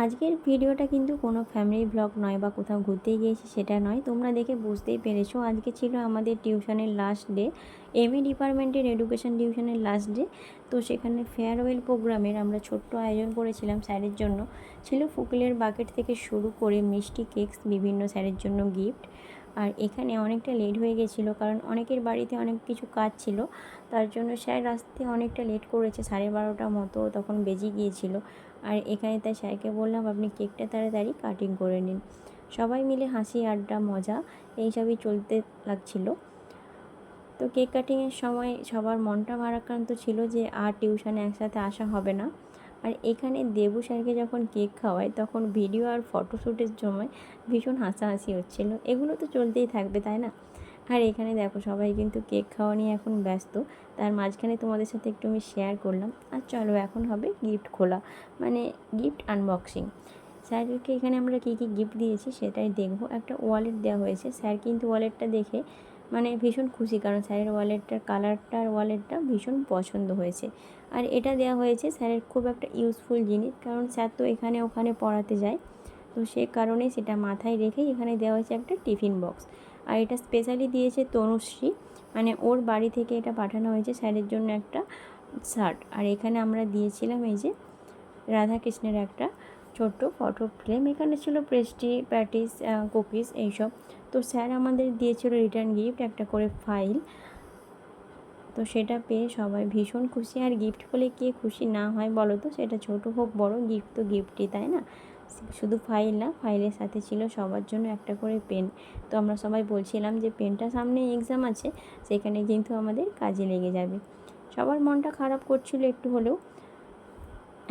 আজকের ভিডিওটা কিন্তু কোনো ফ্যামিলি ব্লগ নয় বা কোথাও ঘুরতে গিয়েছি সেটা নয়। তোমরা দেখে বুঝতেই পেরেছো আজকে ছিল আমাদের টিউশনের লাস্ট ডে, এমএ ডিপার্টমেন্টের এডুকেশন টিউশনের লাস্ট ডে। তো সেখানে ফেয়ারওয়েল প্রোগ্রামের আমরা ছোট্ট আয়োজন করেছিলাম স্যারের জন্য। ছিল ফুকেলের বাকেট থেকে শুরু করে মিষ্টি, কেকস, বিভিন্ন স্যারের জন্য গিফট। আর এখানে অনেকটা লেট হয়ে গেছিলো কারণ অনেকের বাড়িতে অনেক কিছু কাজ ছিল, তার জন্য স্যার আসতে অনেকটা লেট করেছে, 12:30 মতো তখন বেজে গিয়েছিল। আর এখানে তাই স্যারকে বললাম আপনি কেকটা তাড়াতাড়ি কাটিং করে নিন। সবাই মিলে হাসি, আড্ডা, মজা এইসবই চলতে লাগছিল। তো কেক কাটিংয়ের সময় সবার মনটা ভারাক্রান্ত ছিল যে আর টিউশনে একসাথে আসা হবে না। আর এখানে দেবু স্যারকে যখন কেক খাওয়ায় তখন ভিডিও আর ফটোশ্যুটের সময় ভীষণ হাসাহাসি হচ্ছিল। এগুলো তো চলতেই থাকবে, তাই না? আর এখানে দেখো সবাই কিন্তু কেক খাওয়া নিয়ে এখন ব্যস্ত। তার মাঝখানে তোমাদের সাথে একটু আমি শেয়ার করলাম। আর চলো এখন হবে গিফট খোলা, মানে গিফট আনবক্সিং। স্যারকে এখানে আমরা কী কী গিফট দিয়েছি সেটাই দেখবো। একটা ওয়ালেট দেওয়া হয়েছে, স্যার কিন্তু ওয়ালেটটা দেখে মানে ভীষণ খুশি, কারণ স্যারের ওয়ালেটটার কালারটা আর ওয়ালেটটা ভীষণ পছন্দ হয়েছে। আর এটা দেওয়া হয়েছে স্যারের খুব একটা ইউজফুল জিনিস, কারণ স্যার তো এখানে ওখানে পড়াতে যায়, তো সে কারণে সেটা মাথায় রেখেই এখানে দেওয়া হয়েছে একটা টিফিন বক্স। আর এটা স্পেশালি দিয়েছে তনুশ্রী, মানে ওর বাড়ি থেকে এটা পাঠানো হয়েছে স্যারের জন্য একটা শার্ট। আর এখানে আমরা দিয়েছিলাম এই যে রাধাকৃষ্ণের একটা ছোট্ট ফটো ফ্রেম। এখানে ছিল পেস্ট্রি, প্যাটিস, কুকিজ এইসব। তো স্যার আমাদের দিয়েছিল রিটার্ন গিফট একটা করে ফাইল। তো সেটা পেয়ে সবাই ভীষণ খুশি। আর গিফট পেলে কে খুশি না হয় বলো তো, সেটা ছোটো হোক বড়, গিফট তো গিফটই, তাই না? শুধু ফাইল না, ফাইলের সাথে ছিল সবার জন্য একটা করে পেন। তো আমরা সবাই বলছিলাম যে পেনটা সামনে এক্সাম আছে, সেখানে কিন্তু আমাদের কাজে লেগে যাবে। সবার মনটা খারাপ করছিল একটু হলেও।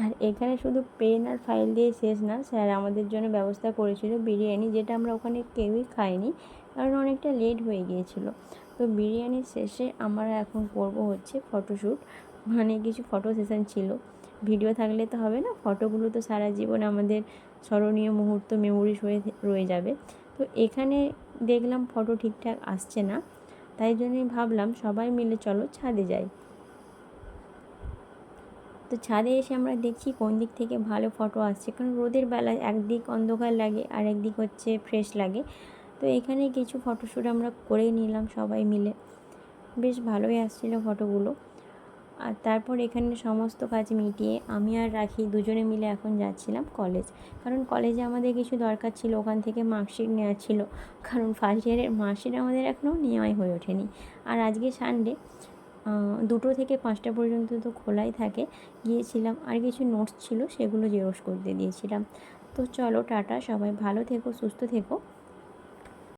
আর এখানে শুধু পেন আর ফাইল দিয়ে শেষ না, স্যার আমাদের জন্য ব্যবস্থা করেছিল বিরিয়ানি, যেটা আমরা ওখানে কেউই খাইনি কারণ অনেকটা লেট হয়ে গিয়েছিল। তো বিরিয়ানির শেষে আমরা এখন করব হচ্ছে ফটোশ্যুট, মানে কিছু ফটো সেশন ছিল। ভিডিও থাকলে তো হবে না, ফটোগুলো তো সারা জীবন আমাদের স্মরণীয় মুহূর্ত, মেমোরিজ হয়ে রয়ে যাবে। তো এখানে দেখলাম ফটো ঠিকঠাক আসছে না, তাই জন্যই ভাবলাম সবাই মিলে চলো ছাদে যাই। তো ছাদে এসে আমরা দেখছি কোন দিক থেকে ভালো ফটো আসছে, কারণ রোদের বেলায় একদিক অন্ধকার লাগে আর একদিক হচ্ছে ফ্রেশ লাগে। তো এখানে কিছু ফটোশ্যুট আমরা করে নিলাম সবাই মিলে, বেশ ভালোই আসছিলো ফটোগুলো। আর তারপর এখানে সমস্ত কাজ মিটিয়ে আমি আর রাখি দুজনে মিলে এখন যাচ্ছিলাম কলেজ, কারণ কলেজে আমাদের কিছু দরকার ছিল, ওখান থেকে মার্কশিট নেওয়া ছিল, কারণ ফার্স্ট ইয়ারের মার্কশিট আমাদের এখনও নেওয়াই হয়ে ওঠেনি। আর আজকে সানডে, 2টো থেকে 5টা পর্যন্ত তো খোলাই থাকে। গিয়েছিলাম আর কিছু নোটস ছিল সেগুলো জেরক্স করতে দিয়েছিলাম। তো চলো টাটা, সবাই ভালো থেকো, সুস্থ থেকো।